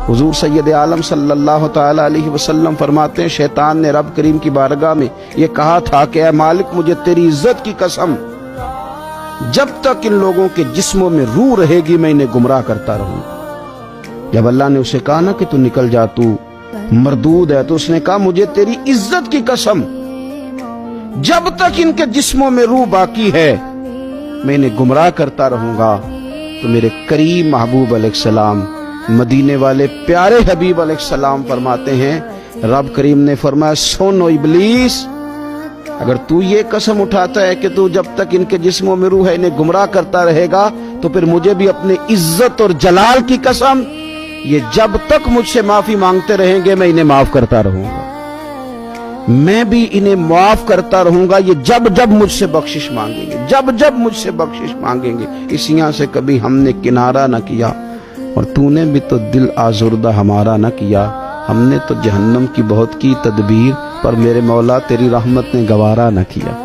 हुजूर सैयद आलम सल्लल्लाहु ताला अलैहि वसल्लम फरमाते हैं, शैतान ने रब करीम की बारगाह में ये कहा था कि ऐ मालिक, मुझे तेरी इज्जत की कसम, जब तक इन लोगों के जिस्मों में रूह रहेगी मैं इन्हें गुमराह करता रहूंगा। जब अल्लाह ने उसे कहा ना कि तू निकल जा, तू मरदूद है, तो उसने कहा मुझे तेरी इज्जत की कसम, जब तक इनके जिस्मों में रूह बाकी है मैं इन्हें गुमराह करता रहूंगा। तो मेरे करीम महबूब अलैहिस्सलाम, मदीने वाले प्यारे हबीब अलैहिस्सलाम फरमाते हैं, रब करीम ने फरमाया, सुन ओ इब्लीस, अगर तू ये कसम उठाता है कि तू जब तक इनके जिस्मों में रूह है इन्हें गुमराह करता रहेगा, तो फिर मुझे भी अपने इज्जत और जलाल की कसम, ये जब तक मुझसे माफी मांगते रहेंगे मैं इन्हें माफ करता रहूंगा, मैं भी इन्हें माफ करता रहूंगा। ये जब जब मुझसे बख्शिश मांगेंगे, जब जब मुझसे बख्शिश मांगेंगे। इस यहाँ से कभी हमने किनारा न किया और तूने भी तो दिल आजुर्दा हमारा न किया। हमने तो जहन्नम की बहुत की तदबीर, पर मेरे मौला तेरी रहमत ने गवारा न किया।